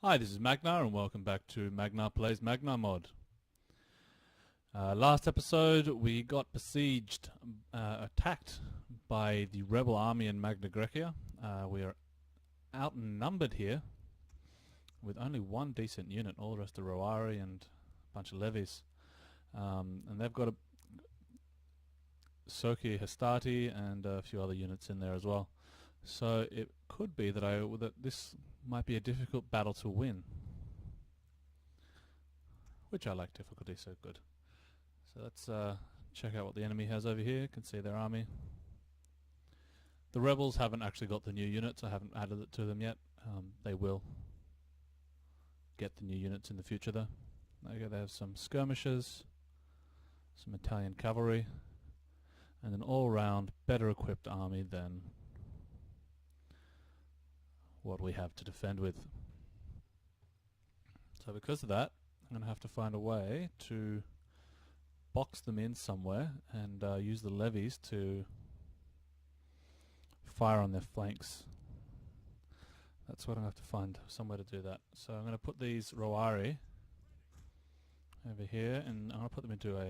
Hi, this is Magnar and welcome back to Magnar Plays Magnar Mod. Last episode we got besieged, attacked by the rebel army in Magna Grecia. We are outnumbered here with only one decent unit, all the rest are Roari and a bunch of levies. And they've got a Soki Hastati and a few other units in there as well. So it could be that this might be a difficult battle to win. Which I like difficulty, so good. So let's check out what the enemy has over here. You can see their army. The rebels haven't actually got the new units. I haven't added it to them yet. They will get the new units in the future though. Okay, they have some skirmishers, some Italian cavalry, and an all-round better equipped army than what we have to defend with. So because of that, I'm going to have to find a way to box them in somewhere and use the levies to fire on their flanks. That's what I'm going to have to find, somewhere to do that. So I'm going to put these Roari over here and I'm going to put them into a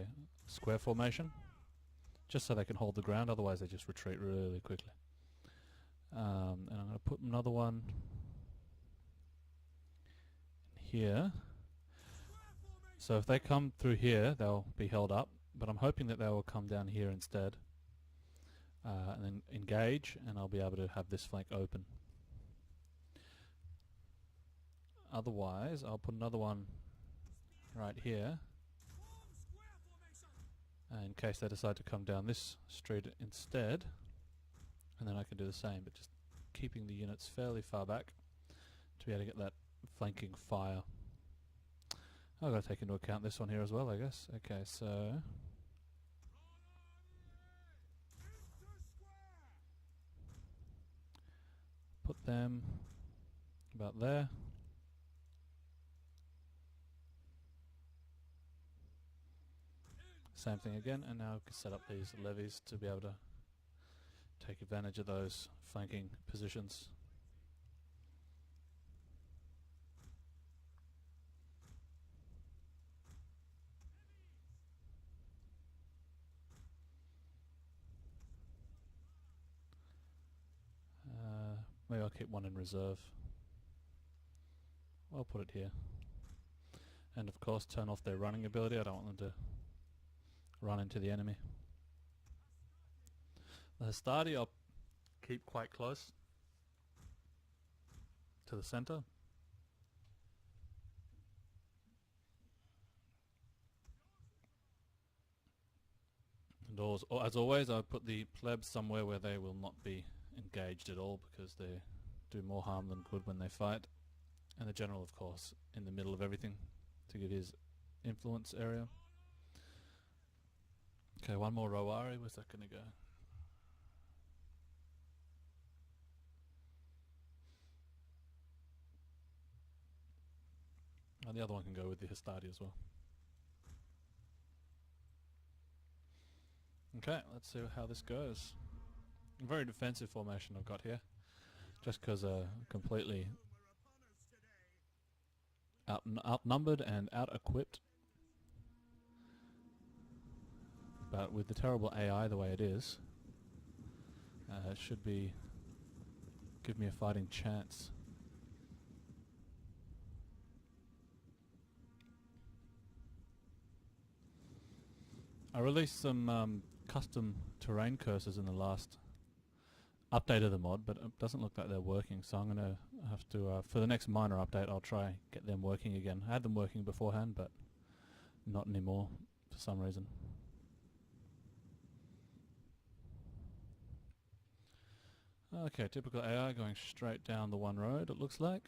square formation just so they can hold the ground, otherwise they just retreat really quickly. And I'm going to put another one here. So if they come through here, they'll be held up, but I'm hoping that they will come down here instead and then engage, and I'll be able to have this flank open. Otherwise, I'll put another one right here in case they decide to come down this street instead. And then I can do the same, but just keeping the units fairly far back to be able to get that flanking fire. I've got to take into account this one here as well, I guess. Okay, so put them about there. Same thing again, and now I can set up these levies to be able to take advantage of those flanking positions. Maybe I'll keep one in reserve. I'll put it here. And of course turn off their running ability. I don't want them to run into the enemy. The Hastati I'll keep quite close to the center. And as always, I put the plebs somewhere where they will not be engaged at all, because they do more harm than good when they fight. And the general, of course, in the middle of everything to give his influence area. Okay, one more Roari. Where's that going to go? And the other one can go with the Hastati as well. Okay, let's see how this goes. A very defensive formation I've got here, just because completely outnumbered and out-equipped. But with the terrible AI the way it is, it should give me a fighting chance. I released some custom terrain cursors in the last update of the mod, but it doesn't look like they're working, so I'm going to have to, for the next minor update, I'll try get them working again. I had them working beforehand, but not anymore for some reason. Okay, typical AI going straight down the one road, it looks like.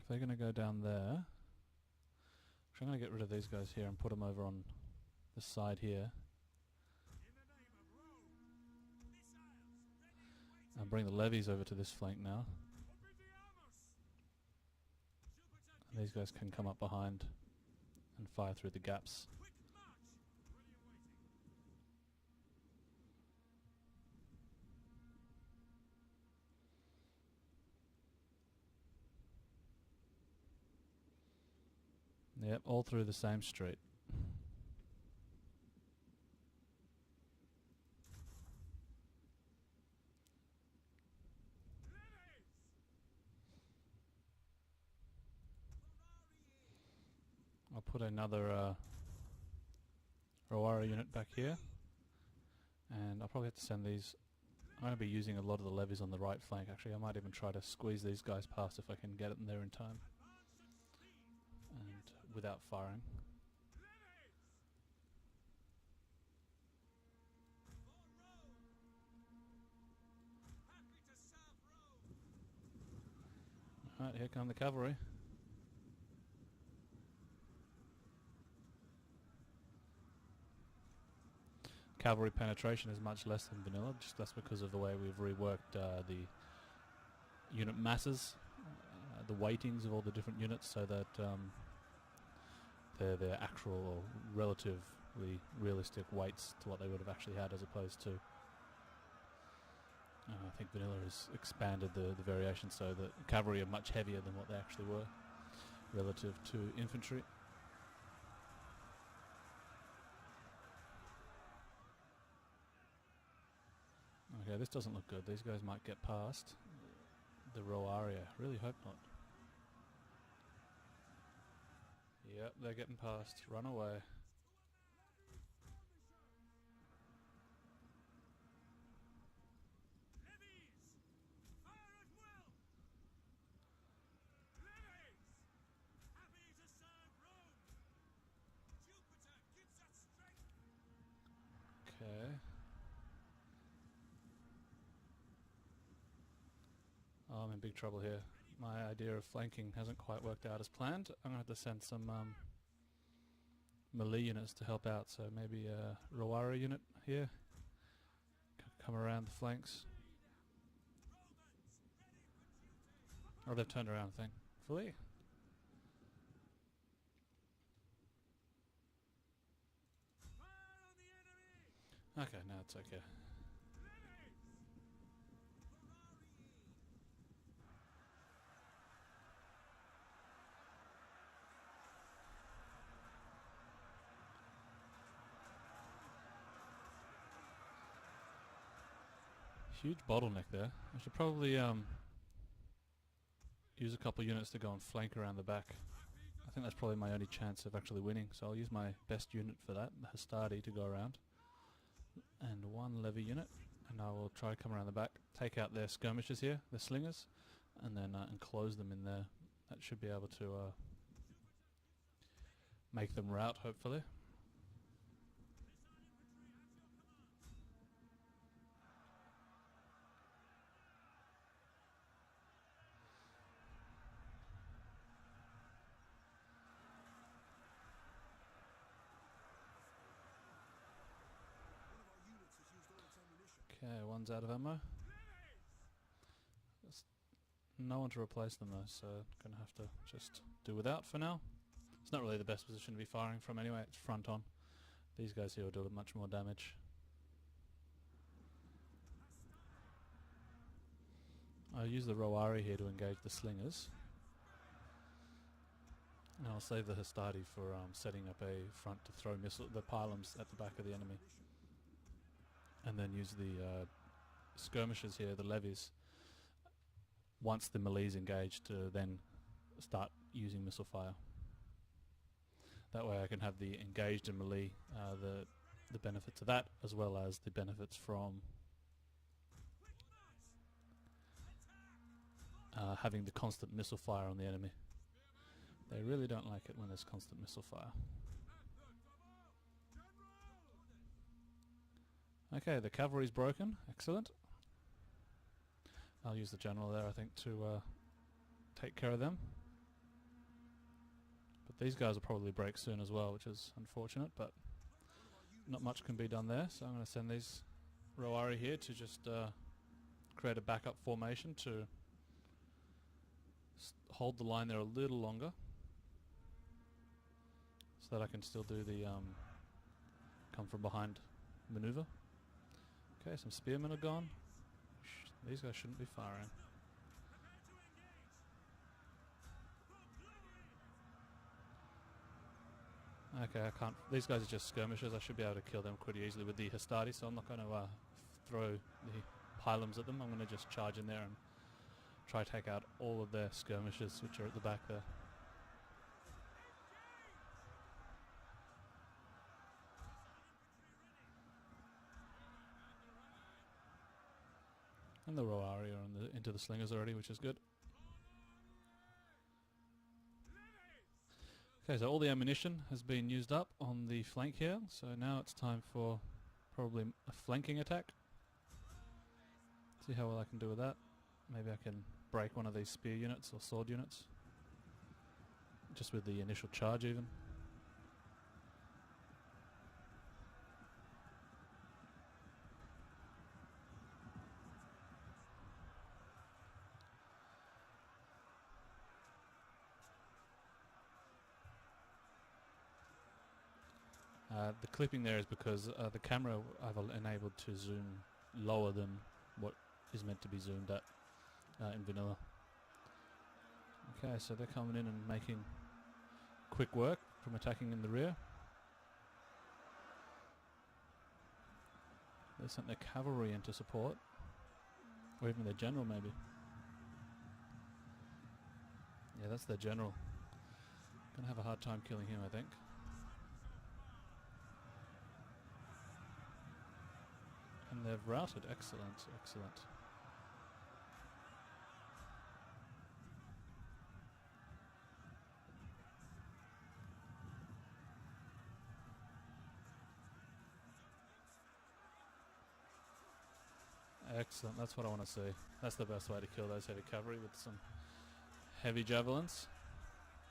If they're going to go down there, I'm going to get rid of these guys here and put them over on the side here. And bring the levies over to this flank now. And these guys can come up behind and fire through the gaps. Yep, all through the same street. I'll put another Rowara unit back here, and I'll probably have to send these. I'm going to be using a lot of the levies on the right flank. Actually, I might even try to squeeze these guys past if I can get it in there in time, and without firing. Alright, here come the cavalry. Cavalry penetration is much less than vanilla, just that's because of the way we've reworked the unit masses, the weightings of all the different units, so that they're actual or relatively realistic weights to what they would have actually had, as opposed to I think vanilla has expanded the variation so that cavalry are much heavier than what they actually were relative to infantry. Okay, this doesn't look good. These guys might get past the Roaria. Really hope not. Yep, they're getting past. Run away. Okay. Oh, I'm in big trouble here. My idea of flanking hasn't quite worked out as planned. I'm going to have to send some melee units to help out, so maybe a Rowara unit here. Come around the flanks. Oh, they've turned around, thankfully. Okay, no, it's okay. Huge bottleneck there. I should probably use a couple units to go and flank around the back. I think that's probably my only chance of actually winning, so I'll use my best unit for that, the Hastati, to go around. And one levy unit, and I will try to come around the back, take out their skirmishers here, their slingers, and then enclose them in there. That should be able to make them rout, hopefully. Okay, one's out of ammo. There's no one to replace them though, so gonna have to just do without for now. It's not really the best position to be firing from anyway, it's front on. These guys here will do much more damage. I'll use the Rowari here to engage the slingers. And I'll save the Hastati for setting up a front to throw the pylons at the back of the enemy. And then use the skirmishers here, the levies, once the melee's engaged, to then start using missile fire. That way I can have the engaged and melee, the benefits of that, as well as the benefits from having the constant missile fire on the enemy. They really don't like it when there's constant missile fire. Okay, the cavalry's broken. Excellent. I'll use the general there, I think, to take care of them. But these guys will probably break soon as well, which is unfortunate, but not much can be done there. So I'm going to send these Rowari here to just create a backup formation to hold the line there a little longer, so that I can still do the come from behind maneuver. Okay, some spearmen are gone. These guys shouldn't be firing. Okay, I can't. These guys are just skirmishers. I should be able to kill them pretty easily with the Hastati, so I'm not going to throw the pylons at them. I'm going to just charge in there and try to take out all of their skirmishers, which are at the back there. And the Roari are into the slingers already, which is good. Okay, so all the ammunition has been used up on the flank here, so now it's time for probably a flanking attack. See how well I can do with that. Maybe I can break one of these spear units or sword units. Just with the initial charge even. The clipping there is because the camera I've enabled to zoom lower than what is meant to be zoomed at in vanilla. Okay, so they're coming in and making quick work from attacking in the rear. They sent their cavalry in to support, or even their general maybe. Yeah, that's their general. Gonna have a hard time killing him, I think. And they've routed. Excellent, excellent. Excellent, that's what I want to see. That's the best way to kill those heavy cavalry, with some heavy javelins.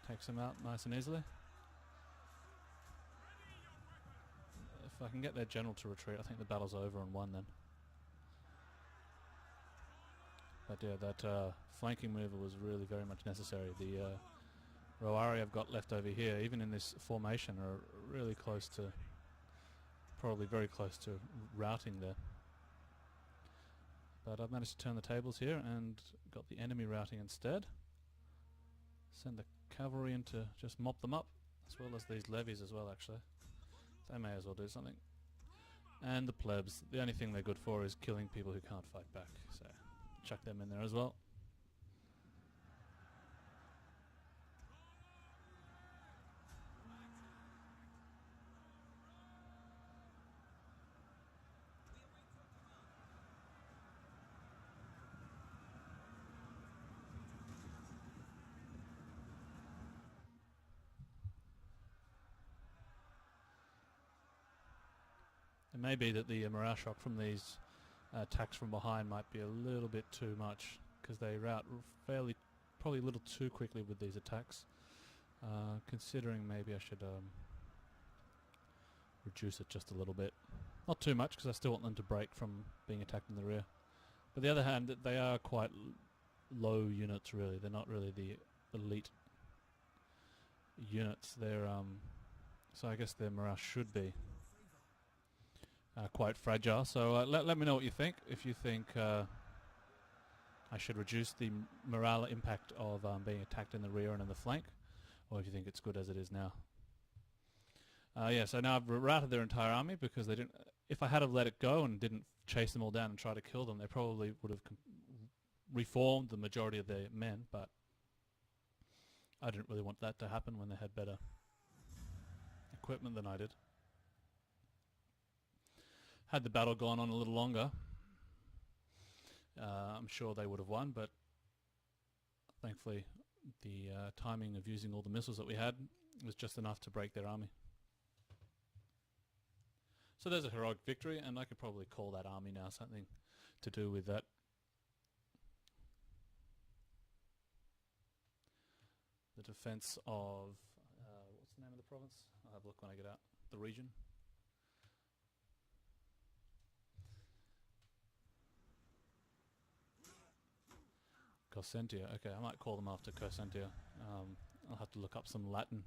Takes them out nice and easily. If I can get their general to retreat, I think the battle's over and won then. But yeah, that flanking maneuver was really very much necessary. The Roari I've got left over here, even in this formation, are really close to, probably very close to routing there. But I've managed to turn the tables here and got the enemy routing instead. Send the cavalry in to just mop them up, as well as these levies as well actually. They may as well do something. And the plebs, the only thing they're good for is killing people who can't fight back, so chuck them in there as well. It may be that the morale shock from these attacks from behind might be a little bit too much, because they rout probably a little too quickly with these attacks. Considering maybe I should reduce it just a little bit. Not too much, because I still want them to break from being attacked in the rear. But on the other hand, they are quite low units really. They're not really the elite units. They're so I guess their morale should be quite fragile. So let me know what you think. If you think I should reduce the morale impact of being attacked in the rear and in the flank, or if you think it's good as it is now. Yeah, so now I've routed their entire army because they didn't. If I had have let it go and didn't chase them all down and try to kill them, they probably would have reformed the majority of their men, but I didn't really want that to happen when they had better equipment than I did. Had the battle gone on a little longer, I'm sure they would have won, but thankfully the timing of using all the missiles that we had was just enough to break their army. So there's a heroic victory, and I could probably call that army now something to do with that. The defense of, what's the name of the province? I'll have a look when I get out. The region. Corsentia. Okay, I might call them after Corsentia. I'll have to look up some Latin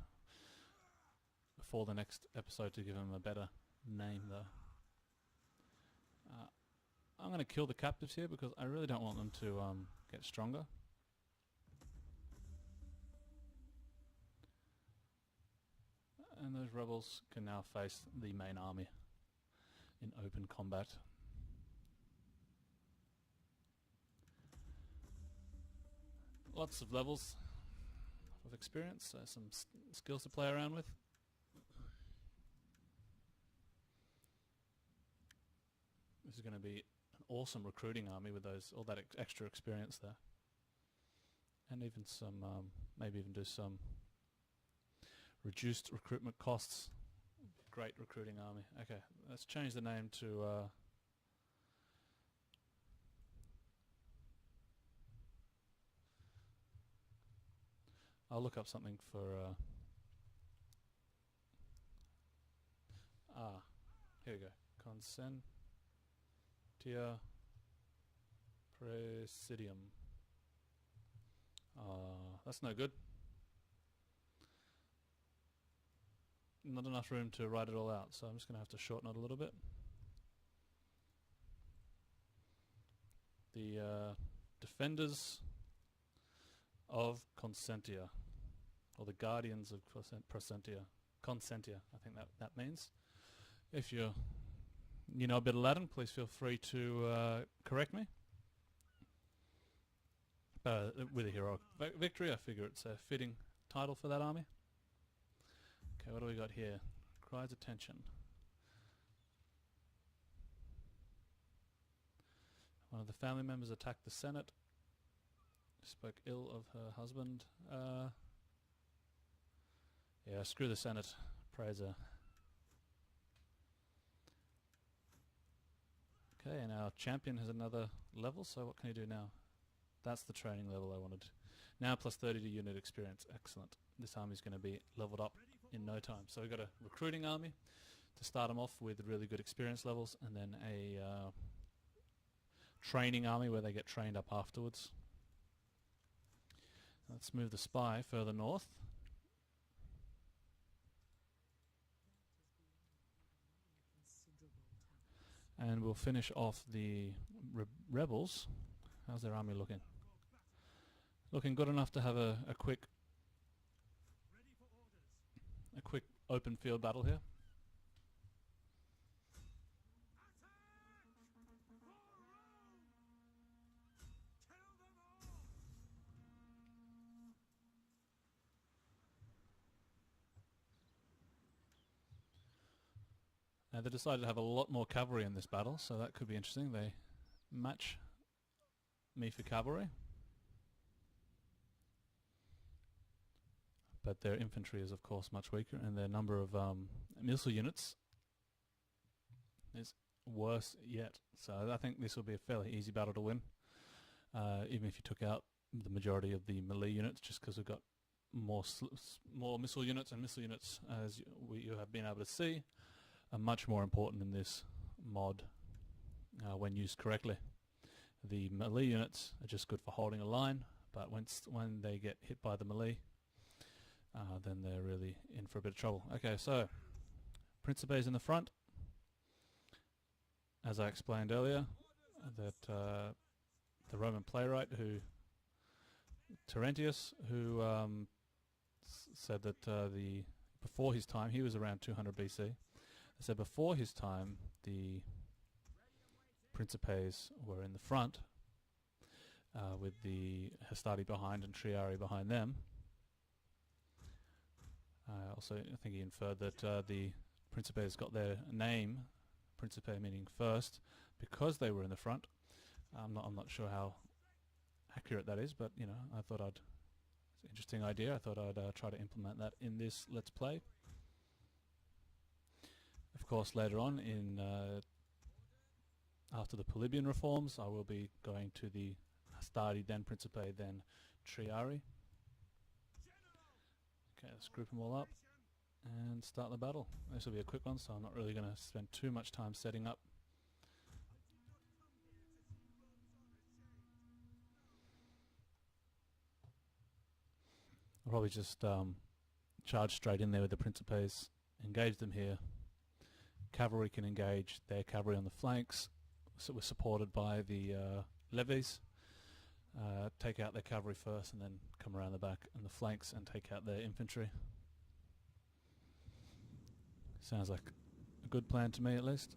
before the next episode to give them a better name, though. I'm going to kill the captives here because I really don't want them to get stronger. and those rebels can now face the main army in open combat. Lots of levels of experience, so some skills to play around with. This is going to be an awesome recruiting army with all that extra experience there, and even some maybe even do some reduced recruitment costs. Great recruiting army. Okay, let's change the name to I'll look up something for here we go. Consentia Presidium. That's no good. Not enough room to write it all out, so I'm just going to have to shorten it a little bit. The Defenders of Consentia, or the Guardians of Consentia. I think that means. If you know a bit of Latin, please feel free to correct me. With a heroic victory, I figure it's a fitting title for that army. Okay, what do we got here? Cries attention. One of the family members attacked the Senate. Spoke ill of her husband. Yeah, screw the Senate. Praise her. Okay, and our champion has another level, so what can he do now? That's the training level I wanted. Now plus 30 to unit experience. Excellent. This army is going to be leveled up in no time. So we've got a recruiting army to start them off with really good experience levels, and then a training army where they get trained up afterwards. Let's move the spy further north. And we'll finish off the rebels. How's their army looking? Looking good enough to have a quick open field battle here. Now they decided to have a lot more cavalry in this battle, so that could be interesting. They match me for cavalry, but their infantry is of course much weaker, and their number of missile units is worse yet. So I think this will be a fairly easy battle to win, even if you took out the majority of the melee units, just because we've got more missile units, and missile units, as you have been able to see, are much more important in this mod when used correctly. The melee units are just good for holding a line, but when they get hit by the melee, then they're really in for a bit of trouble. Okay, so Principes in the front. As I explained earlier, that the Roman playwright Terentius, who said that before his time, he was around 200 BC. So before his time, the Principes were in the front, with the Hastati behind and Triari behind them. Also, I think he inferred that the Principes got their name, Principe meaning first, because they were in the front. I'm not sure how accurate that is, but you know, I thought it's an interesting idea. I thought I'd try to implement that in this Let's Play. Of course, later on, after the Polybian reforms, I will be going to the Hastati, then Principe, then Triari. Okay, let's group them all up and start the battle. This will be a quick one, so I'm not really going to spend too much time setting up. I'll probably just charge straight in there with the Principes, engage them here. Cavalry can engage their cavalry on the flanks, so we're supported by the levies. Take out their cavalry first and then come around the back and the flanks and take out their infantry. Sounds like a good plan to me, at least.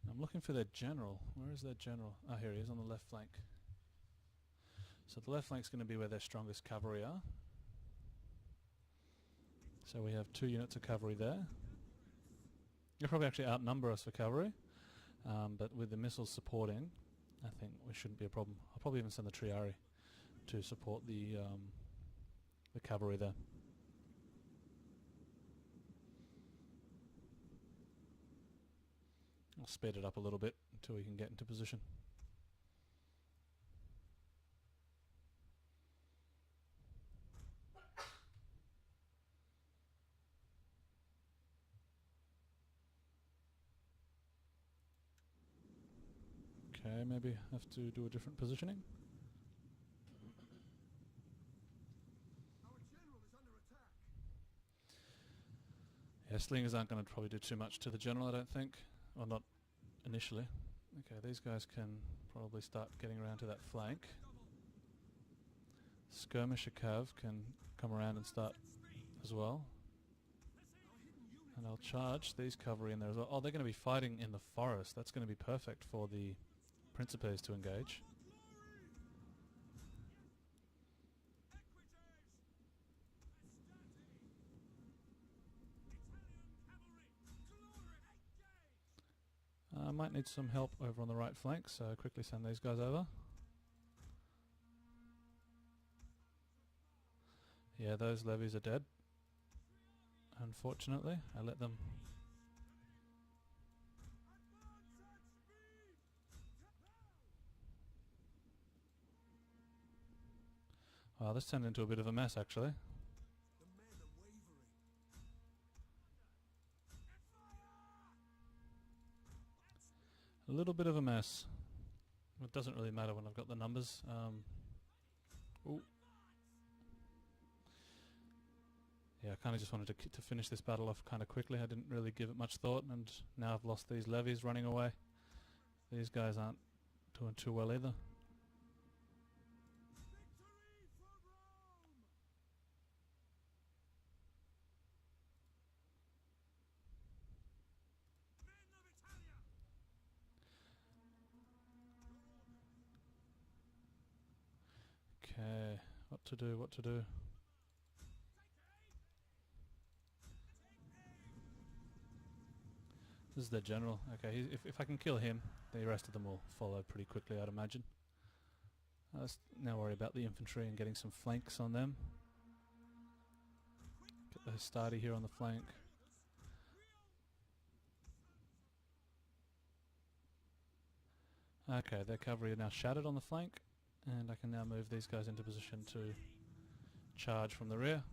I'm looking for their general. Where is their general? Ah, here he is on the left flank. So the left flank's going to be where their strongest cavalry are. So we have 2 units of cavalry there. You'll probably actually outnumber us for cavalry, but with the missiles supporting, I think we shouldn't be a problem. I'll probably even send the Triari to support the cavalry there. I'll speed it up a little bit until we can get into position. Okay, maybe have to do a different positioning. Yeah, slingers aren't going to probably do too much to the general, I don't think. Or not initially. Okay, these guys can probably start getting around to that flank. Skirmisher Cav can come around and start as well. And I'll charge these cavalry in there as well. Oh, they're going to be fighting in the forest. That's going to be perfect for the Principes to engage. I might need some help over on the right flank, so I'll quickly send these guys over. Yeah, those levies are dead. Unfortunately, I let them... Wow, this turned into a bit of a mess, actually. A little bit of a mess. It doesn't really matter when I've got the numbers. Ooh. Yeah, I kind of just wanted to finish this battle off kind of quickly. I didn't really give it much thought, and now I've lost these levies running away. These guys aren't doing too well either. Okay, what to do, what to do. This is their general. Okay, if I can kill him, the rest of them will follow pretty quickly, I'd imagine. Let's now worry about the infantry and getting some flanks on them. Get the Hastati here on the flank. Okay, their cavalry are now shattered on the flank, and I can now move these guys into position to charge from the rear.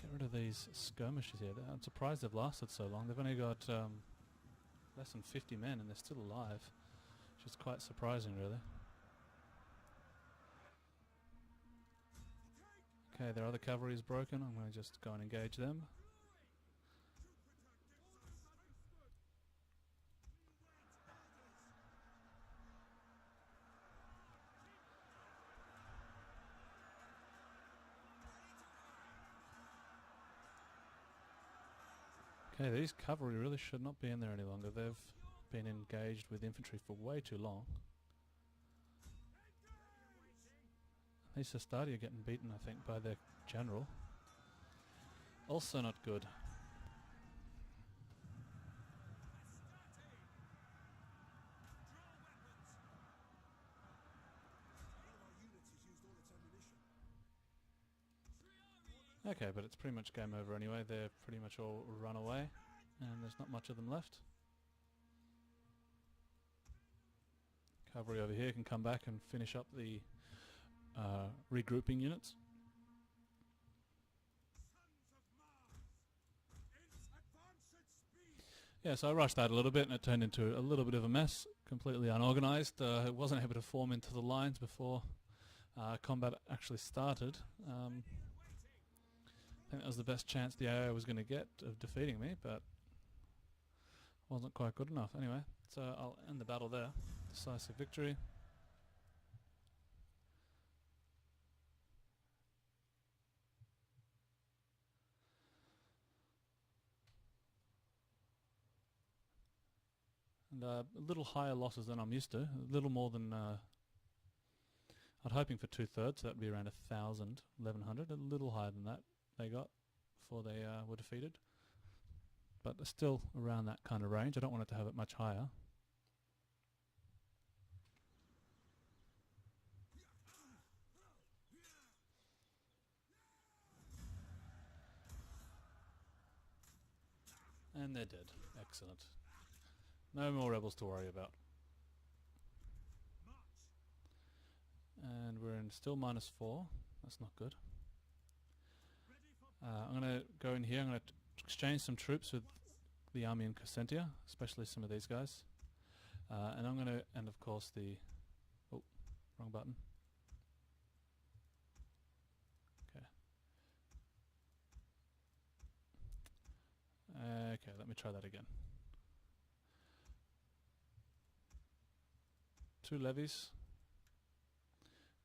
Get rid of these skirmishers here. I'm surprised they've lasted so long. They've only got less than 50 men and they're still alive, which is quite surprising, really. Okay, their other cavalry is broken. I'm going to just go and engage them. Okay, these cavalry really should not be in there any longer. They've been engaged with infantry for way too long. These Hastati are getting beaten, I think, by their general. Also not good. Okay, but it's pretty much game over anyway. They're pretty much all run away, and there's not much of them left. Cavalry over here can come back and finish up the regrouping units. Yeah, so I rushed that a little bit and it turned into a little bit of a mess, completely unorganized. It wasn't able to form into the lines before combat actually started. I think that was the best chance the AI was going to get of defeating me, but wasn't quite good enough. Anyway, So I'll end the battle there. Decisive victory. And a little higher losses than I'm used to. A little more than I'm hoping for 2/3. So that'd be around 1,000, 1,100. A little higher than that they got before they were defeated. But still around that kind of range. I don't want it to have it much higher. And they're dead. Excellent. No more rebels to worry about. And we're in still -4. That's not good. I'm going to go in here. I'm going to exchange some troops with the army in Crescentia, especially some of these guys. And I'm going to, and of course the, oh, wrong button. Okay. Okay, let me try that again. 2 levies.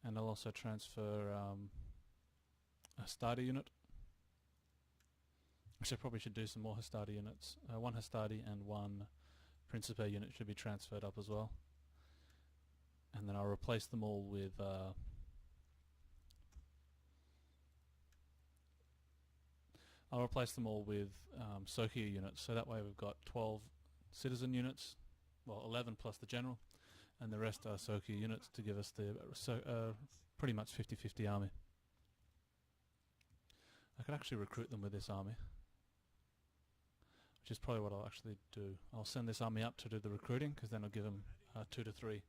And I'll also transfer a Hastati unit. Which I probably should do some more Hastati units. 1 Hastati and 1 Principe unit should be transferred up as well. And then I'll replace them all with Sokia units. So that way we've got 12 citizen units, well 11 plus the general, and the rest are Sokia units to give us the pretty much 50-50 army. I could actually recruit them with this army, which is probably what I'll actually do. I'll send this army up to do the recruiting, because then I'll give them 2 to 3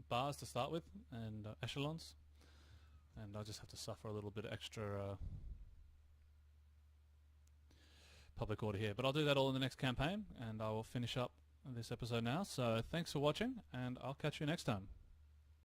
bars to start with, and echelons, and I'll just have to suffer a little bit extra public order here. But I'll do that all in the next campaign, and I will finish up this episode now. So thanks for watching, and I'll catch you next time.